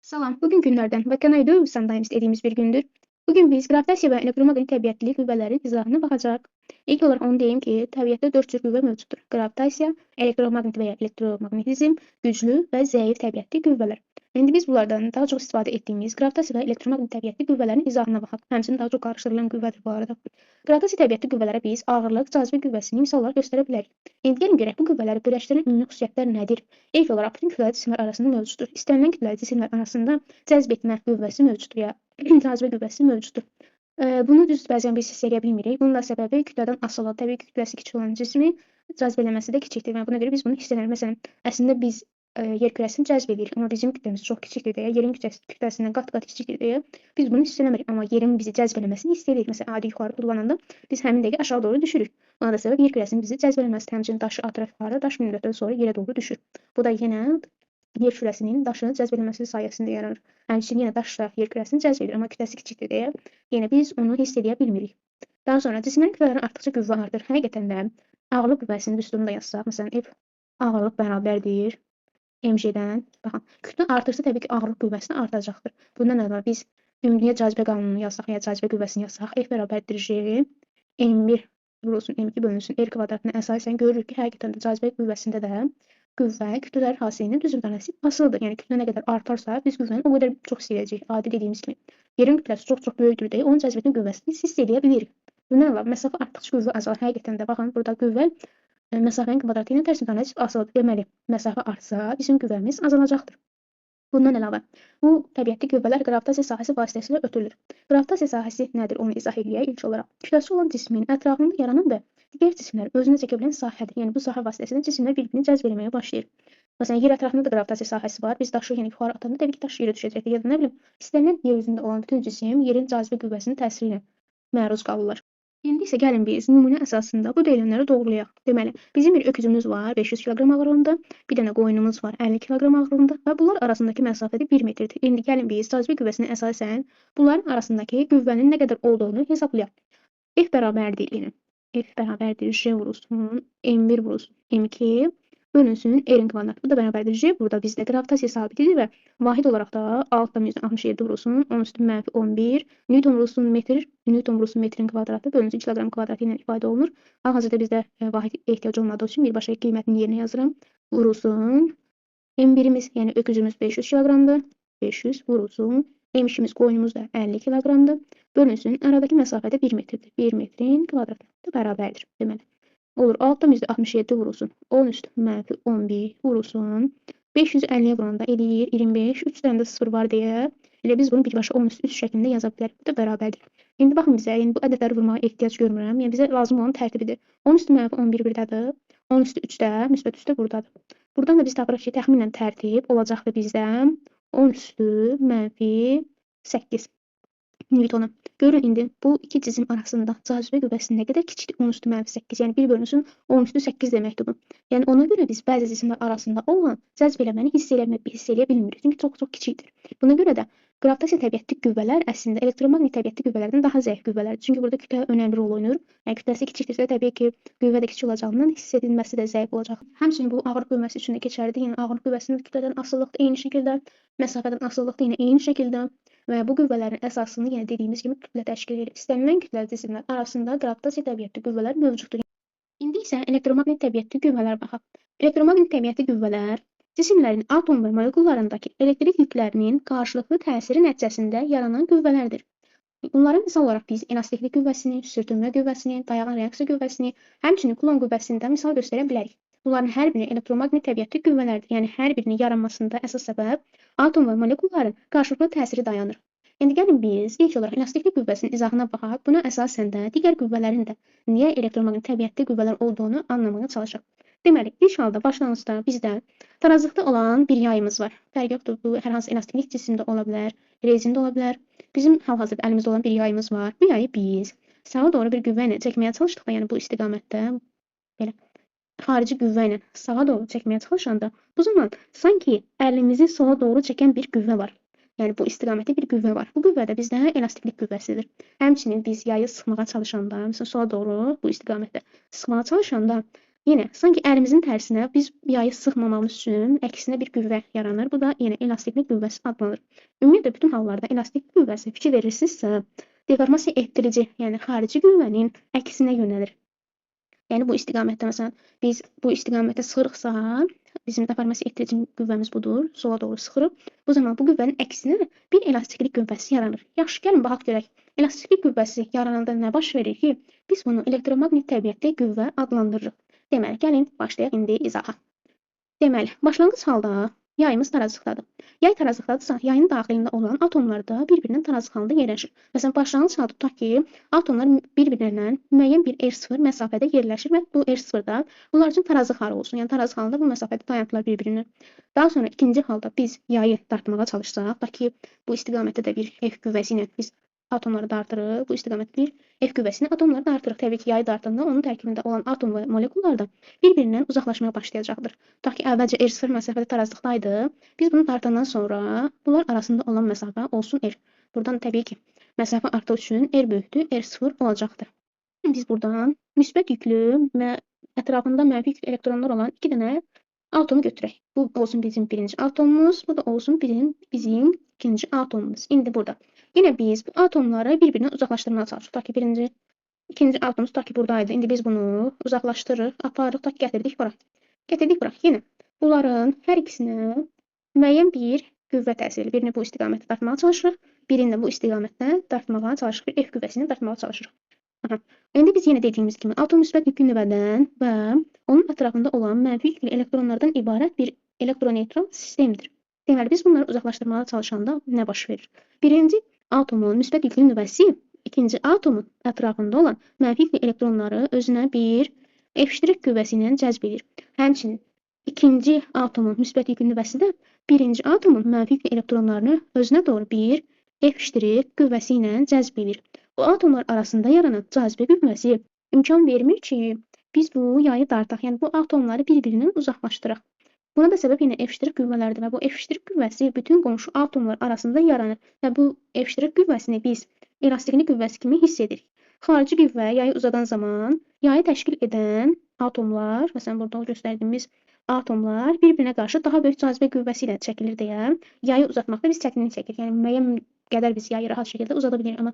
Salam, bugün günlərdən və Canada Sundance dediyimiz bir gündür. Bugün biz gravitasiya və elektromaqnit təbiətli qüvvələrin izahına baxacaq. İlk olaraq onu deyim ki, təbiətdə 4 cür qüvvə mövcuddur. Gravitasiya, elektromaqnit və ya elektromaqnetizm, güclü və zəif təbiətli qüvvələr. İndi biz bunlardan daha çox istifadə etdiyimiz gravitasiya və elektromaqnit təbiətli qüvvələrin izahına baxaq. Həmçinin daha çox qarışdırılan qüvvədir bu arada. Gravitasiya təbiətli qüvvələrə biz ağırlıq, cazibə qüvvəsini misallar göstərə bilərik. İndi gəlin görək bu qüvvələri birləşdirən ümumi xüsusiyyətlər nədir? İlk olaraq bütün kütləli cisimlər arasında mövcuddur. İstənilən kütləli cisimlər arasında cəzb etmə qüvvəsi mövcuddur ya cazibə qüvvəsi mövcuddur. Bunu düz bəzən biz hiss edə bilmirik. Bunun da səbəbi kütlədən asılı. Təbii ki, kütləsi kiçik olan cismi cəzb eləməsi də kiçikdir və buna görə biz bunu hiss edirik. Məsələn, əslində biz yer kürəsini cəzb edirik, amma bizim kütləmiz çox kiçikdir deyə, yerin kütləsindən qat-qat kiçikdir deyə biz bunu hiss eləmirik. Amma yerin bizi cəzb eləməsini hiss edirik. Məsələn, adi yuxarı tullananda biz həmin dəqiqə aşağı doğru düşürük. Buna da səbəb yer kürəsinin bizi cəzb eləməsidir. Həmçinin daşı atırıq yuxarı, daş bir müddətdən sonra yerə doğru düşür. Bu da yenə yer kürəsinin daşını cəzb etməsi sayəsində yaranır. Həmçinin yenə daş da yer kürəsini cəzb edir, amma kütləsi kiçikdir deyə yenə biz onu hiss edə bilmirik. Daha sonra cisimlərin kütlələri artdıqca qüvvə artır. Həqiqətən də ağırlıq qüvvəsinin üslubunda yazsaq, məsələn, F ağırlıq bərabərdir mg-dən. Baxın, kütlə artırsa təbii ki, ağırlıq qüvvəsi artacaqdır. Bundan əlavə biz ümumdünya cazibə qanununu yazsaq, ya cazibə qüvvəsini yazsaq, F bərabərdir G, m1 vurulsun m2 bölünsün r kvadratına əsasən görürük ki, həqiqətən də cazibə qüvvəsində də qüvvə kütlələr hasilinin düz mütənasib asılıdır. Yəni kütlə nə qədər artarsa, biz qüvvəni o qədər çox hiss edəcəyik. Adi dediyimiz kimi. Yerin kütləsi çox-çox böyükdür deyə onun cazibə etmə qüvvəsini hiss edə bilirik. Bundan əlavə məsafə artdıqca qüvvə azalır. Həqiqətən də baxın, burada qüvvə məsafənin kvadratı ilə tərs mütənasib asılıdır. Deməli, məsafə artsa, bizim qüvvəmiz azalacaqdır. Bundan əlavə, bu təbiətli qüvvələr qravitasiya sahəsi vasitəsilə ötürülür. Qravitasiya sahəsi nədir? Onu izah edək ilk olaraq. Kütləsi olan cismin ətrafında yaranan və digər cisimləri özünə çəkə bilən sahədir. Yəni bu sahə vasitəsilə cisimlər bir-birini cəzb etməyə başlayır. Məsələn, yer ətrafında da qravitasiya sahəsi var. Biz daşı yəni yuxarı atanda təbii ki, daş yerə düşəcəkdir. Ya da nə bilim, istənilən yer üzündə olan bütün cisim yerin cazibə qüvvəsinin təsiri ilə məruz qalırlar. İndi isə gəlin biz nümunə əsasında bu deyilənləri doğrulayaq. Deməli, bizim bir öküzümüz var 500 kiloqram ağırlığında, bir dənə qoyunumuz var 50 kiloqram ağırlığında və bunlar arasındakı məsafə də 1 metrdir. İndi gəlin biz cazibə qüvvəsinə əsasən bunların arasındakı qüvvənin nə qədər olduğunu hesablayaq. F bərabərdir yenə. F bərabərdir J vurulsun, M1 vurulsun, M2 bölünsün r-in kvadratı. Bu da bərabərdir J. Burada bizdə gravitasiya sabitidir və vahid olaraq da 6,67 vurulsun, 10 üstü mənfi 11, Newton vurulsun metr, Newton vurulsun metrin kvadratı bölünsün kiloqram kvadratı ilə ifadə olunur. Hal-hazırda bizdə vahid ehtiyac olmadığı üçün birbaşa qiymətini yerinə yazıram. Vurulsun. M1-imiz, yəni öküzümüz 500 kiloqramdır. 500 vurulsun. M2-miz qoyunumuz da 50 kiloqramdır. Bölünsün. Aradakı məsafə də 1 metrdir. 1 metrin kvadratı da bərabərdir. Deməli, olur 6,67 vurulsun. 10 üstü mənfi 11 vurulsun. 550-yə vuranda eləyir 25. 3 dənə də 0 var deyə elə biz bunu birbaşa 10 üstü 3 şəklində yaza bilərik. Bu da bərabərdir. İndi baxın bizə, yəni bu ədədləri vurmağa ehtiyac görmürəm. Yəni bizə lazım olan tərtibidir. 10 üstü mənfi 11 birdədir. 10 üstü 3-də, müsbət 3-də buradadır. Buradan da biz tapırıq ki, təxminən tərtib olacaqdır bizdə 10 üstü mənfi 8 Newtona. Görün indi bu iki cisim arasında cazibə qüvvəsi nə qədər kiçikdir? 10 üstü mənfi 8. Yəni 1 bölünsün 10 üstü 8 deməkdir bu. Yəni ona görə biz bəzi cisimlər arasında olan cəzb eləməni hiss eləyə bilmirik. Çünki çox-çox kiçikdir. Buna görə də gravitasiya təbiətli qüvvələr əslində elektromaqnit təbiətli qüvvələrdən daha zəif qüvvələrdir. Çünki burada kütlə önəmli rol oynayır. Yəni kütləsi kiçikdirsə təbii ki, qüvvə də kiçik olacağından hiss edilməsi də zəif olacaq. Həmçinin bu ağırlıq qüvvəsi üçün də keçərlidir. Yəni ağırlıq qüvvəsinin kütlədən asılılıqda eyni şəkildə, məsafədən asılılıqda yenə eyni şəkildə və bu qüvvələrin əsasını yenə dediyimiz kimi kütlə təşkil edir. İstənilən kütləli cisimlər arasında gravitasiya təbiətli qüvvələr mövcuddur. İndi isə elektromaqnit təbiətli qüvvələr baxaq. Elektromaqnit təbiətli qüvvələr cisimlərin atom və molekullarındakı elektrik yüklərinin qarşılıqlı təsiri nəticəsində yaranan qüvvələrdir. Bunlara misal olaraq biz elastiklik qüvvəsini, sürtünmə qüvvəsini, dayağan reaksiya qüvvəsini, həmçinin Coulomb qüvvəsini də misal göstərə bilərik. Bunların hər biri elektromaqnit təbiətli qüvvələrdir. Yəni hər birinin yaranmasında əsas səbəb atom və molekulların qarşılıqlı təsiri dayanır. İndi gəlin biz ilk olaraq elastiklik qüvvəsinin izahına baxaq. Buna əsasən də digər qüvvələrin də niyə elektromaqnit təbiətli qüvvələr olduğunu anlamaya çalışaq. Deməli, ilk halda başlanğıcda bizdə tarazlıqda olan bir yayımız var. Fərq yoxdur, bu hər hansı elastiklik cisimdə ola bilər, rezin də ola bilər. Bizim hal-hazırda əlimizdə olan bir yayımız var. Bu yayı biz sağa doğru bir qüvvə ilə çəkməyə çalışdıqda, yəni bu istiqamətdə belə xarici qüvvə ilə sağa doğru çəkməyə çalışanda, bu zaman sanki əlimizi sola doğru çəkən bir qüvvə var. Yəni bu istiqamətdə bir qüvvə var. Bu qüvvə də bizdə elastiklik qüvvəsidir. Həmçinin biz yayı sıxmağa çalışanda, məsələn sola doğru bu istiqamətdə sıxmağa çalışanda Yenə sanki əlimizin tərsinə biz yayı sıxmamamız üçün əksinə bir qüvvə yaranır. Bu da yenə elastiklik qüvvəsi adlanır. Ümumiyyətlə bütün hallarda elastiklik qüvvəsi fikir verirsinizsə, deformasiya etdirici, yəni xarici qüvvənin əksinə yönəlir. Yəni bu istiqamətdə məsələn biz bu istiqamətdə sıxırıqsa, bizim deformasiya etdirici qüvvəmiz budur. Sola doğru sıxırıq. Bu zaman bu qüvvənin əksinə bir elastiklik qüvvəsi yaranır. Yaxşı, gəlin baxaq görək. Elastiklik qüvvəsi yarananda nə baş verir ki, biz bunu elektromaqnit təbiətli qüvvə adlandırırıq. Deməli, gəlin başlayaq indi izaha. Deməli, başlanğıc halda yayımız tarazlıqdadır. Yay tarazlıqdadırsa, yayın daxilində olan atomlar da bir-birinin tarazlıq halında yerləşir. Məsələn, başlanğıc halda tutaq ki, atomlar bir-birlərindən müəyyən bir R0 məsafədə yerləşir və bu R0-da bunlar üçün tarazlıq halı olsun. Yəni tarazlıq halında bu məsafədə dayanıblar bir-birinə. Daha sonra ikinci halda biz yayı dartmağa çalışsaq, tutaq ki, bu istiqamətdə də bir F qüvvəsi ilə biz atomları dartırıq. Bu istiqamətdə bir F qüvvəsini atomları dartırıq. Təbii ki, yayı dartanda onun tərkibində olan atom və molekullar da bir-birindən uzaqlaşmaya başlayacaqdır. Tutaq ki, əvvəlcə R0 məsafədə tarazlıqdaydı. Biz bunu dartandan sonra bunlar arasında olan məsafə olsun R. Buradan təbii ki, məsafə artdığı üçün R böyükdür, R0 olacaqdır. Biz buradan müsbət yüklü və ətrafında mənfi yüklü elektronlar olan 2 dənə atomu götürək. Bu olsun bizim birinci atomumuz, bu da olsun bizim ikinci atomumuz. İndi burada. Yenə biz bu atomları bir-birindən uzaqlaşdırmağa çalışırıq. Tutaq ki, ikinci atomumuz tutaq ki, buradaydı. İndi biz bunu uzaqlaşdırırıq, aparırıq, tutaq ki, gətirdik bura. Gətirdik bura. Yenə bunların hər ikisinə müəyyən bir qüvvə təsir edir. Birini bu istiqamətdə dartmağa çalışırıq, birini də bu istiqamətdə dartmağa çalışırıq. Bir F qüvvəsini dartmağa çalışırıq. Aha. İndi biz yenə dediyimiz kimi atom müsbət yüklü nüvədən və onun ətrafında olan mənfi yüklü elektronlardan ibarət bir elektroneytral sistemdir. Deməli, biz bunları uzaqlaşdırmağa çalışanda nə baş verir? Birinci atomun müsbət yüklü nüvəsi ikinci atomun ətrafında olan mənfi yüklü elektronları özünə bir F' qüvvəsi ilə cəzb edir. Həmçinin ikinci atomun müsbət yüklü nüvəsi də birinci atomun mənfi yüklü elektronlarını özünə doğru bir F' qüvvəsi ilə cəzb edir. Bu atomlar arasında yaranan cazibə qüvvəsi imkan vermir ki, biz bu yayı dartaq, yəni bu atomları bir-birindən uzaqlaşdıraq. Buna da səbəb yenə F' qüvvələrdir və bu F' qüvvəsi bütün qonşu atomlar arasında yaranır və bu F' qüvvəsini biz elastiklik qüvvəsi kimi hiss edirik. Xarici qüvvə yayı uzadan zaman yayı təşkil edən atomlar, məsələn burada göstərdiyimiz atomlar bir-birinə qarşı daha böyük cazibə qüvvəsi ilə çəkilir deyə yayı uzatmaqda biz çətinlik çəkirik. Yəni müəyyən qədər biz yayı rahat şəkildə uzada bilirik, amma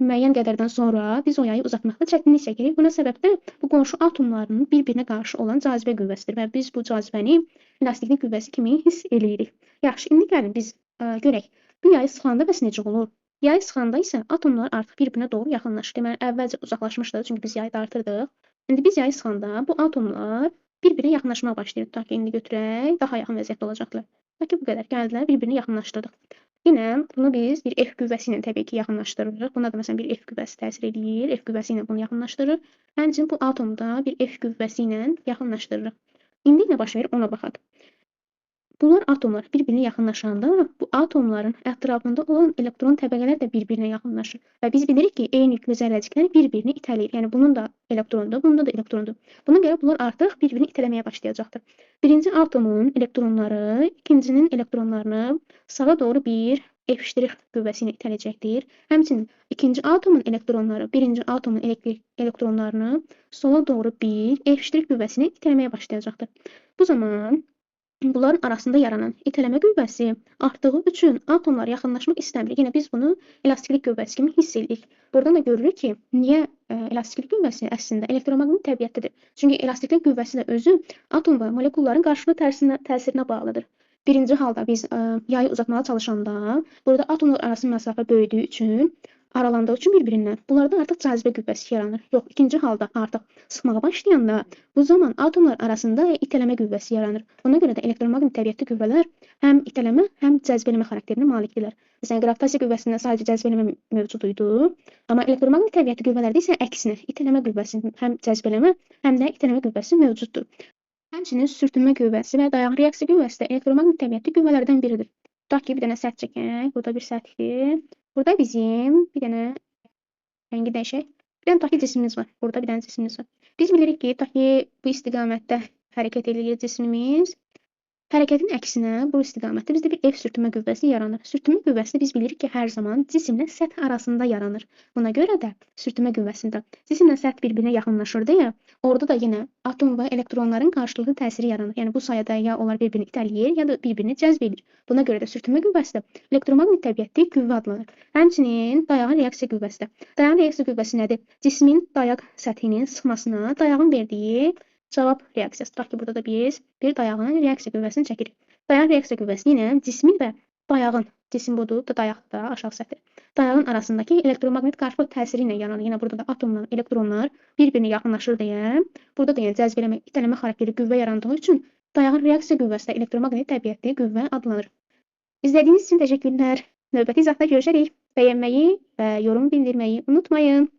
müəyyən qədərdən sonra biz o yayı uzatmaqda çətinlik çəkirik. Buna səbəb də bu qonşu atomların bir-birinə qarşı olan cazibə qüvvəsidir və biz bu cazibəni elastiklik qüvvəsi kimi hiss eləyirik. Yaxşı, indi gəlin biz görək. Bu yayı sıxanda bəs necə olur? Yayı sıxanda isə atomlar artıq bir-birinə doğru yaxınlaşır. Deməli, əvvəlcə uzaqlaşmışdı, çünki biz yayı dartırdıq. İndi biz yayı sıxanda bu atomlar bir-birinə yaxınlaşmağa başlayır. Tutaq ki, indi götürək, daha yaxın vəziyyətdə olacaqlar. Tutaq ki, bu qədər gəldilər, bir-birini yaxınlaşdırdıq. Yenə bunu biz bir F qüvvəsi ilə təbii ki, yaxınlaşdırırıq. Buna da məsələn bir F qüvvəsi təsir edir. F qüvvəsi ilə bunu yaxınlaşdırırıq. Həmçinin bu atomda bir F qüvvəsi ilə yaxınlaşdırırıq. İndi nə baş verir ona baxaq. Bunlar atomlar bir-birinə yaxınlaşanda bu atomların ətrafında olan elektron təbəqələr də bir-birinə yaxınlaşır. Və biz bilirik ki, eyni yüklü zərrəciklər bir-birini itələyir. Yəni bunun da elektrondur, bunda da elektrondur. Buna görə bunlar artıq bir-birini itələməyə başlayacaqdır. Birinci atomun elektronları ikincinin elektronlarını sağa doğru bir F' qüvvəsi ilə itələyəcəkdir. Həmçinin ikinci atomun elektronları birinci atomun elektronlarını sola doğru bir F' qüvvəsi ilə itələməyə başlayacaqdır. Bu zaman bunların arasında yaranan itələmə qüvvəsi artdığı üçün atomlar yaxınlaşmaq istəmir. Yenə biz bunu elastiklik qüvvəsi kimi hiss edirik. Buradan da görürük ki, niyə elastiklik qüvvəsi əslində elektromaqnit təbiətlidir. Çünki elastiklik qüvvəsi də özü atom və molekulların qarşılıqlı təsirinə bağlıdır. Birinci halda biz yayı uzatmağa çalışanda, burada atomlar arası məsafə böyüdüyü üçün, aralandığı üçün bir-birindən bunlarda artıq cazibə qüvvəsi yaranır. Yox, ikinci halda artıq sıxmağa başlayanda bu zaman atomlar arasında itələmə qüvvəsi yaranır. Ona görə də elektromaqnit təbiətli qüvvələr həm itələmə, həm cəzbələmə xarakterinə malikdirlər. Məsələn, qravitasiya qüvvəsində sadəcə cəzbələmə mövcud idi, amma elektromaqnit təbiətli qüvvələrdə isə əksinə itələmə qüvvəsi, həm cəzbələmə, həm də itələmə qüvvəsi mövcuddur. Həmçinin sürtünmə qüvvəsi və dayaq reaksiya qüvvəsi də elektromaqnit təbiətli qüvvələrdən biridir. Tutaq ki, bir dənə səth çəkək, burada bir səthdir. Burada bizim bir dənə rəngi dəyişək. Bir dənə tutaq ki, cismimiz var. Burada bir dənə cismimiz var. Biz bilirik ki, tutaq ki, bu istiqamətdə hərəkət edir cismimiz. Hərəkətin əksinə bu istiqamətdə bizdə bir F sürtünmə qüvvəsi yaranır. Sürtünmə qüvvəsi biz bilirik ki, hər zaman cisimlə səth arasında yaranır. Buna görə də sürtünmə qüvvəsində cisimlə səth bir-birinə yaxınlaşır deyə, orada da yenə atom və elektronların qarşılıqlı təsiri yaranır. Yəni bu sayədə ya onlar bir-birini itələyir, ya da bir-birini cəzb edir. Buna görə də sürtünmə qüvvəsi də elektromaqnit təbiətli qüvvə adlanır. Həmçinin dayağın reaksiya qüvvəsi də. Dayağın reaksiya qüvvəsi nədir? Cismin dayaq səthinin sıxmasına dayağın verdiyi cavab reaksiyası. Tutaq ki, burada da biz bir dayağın reaksiya qüvvəsini çəkirik. Dayağın reaksiya qüvvəsi yenə cismin və dayağın, cisim budur, da dayaq da aşağı səthi. Dayağın arasındakı elektromaqnit qarşılıq təsiri ilə yaranır. Yenə burada da atomlar, elektronlar bir-birinə yaxınlaşır deyə, burada da yəni cəzb eləmə, itələmə xarakterli qüvvə yarandığı üçün dayağın reaksiya qüvvəsi də elektromaqnit təbiətli qüvvə adlanır. İzlədiyiniz üçün təşəkkürlər. Növbəti izahda görüşərik. Bəyənməyi və yorum bildirməyi unutmayın.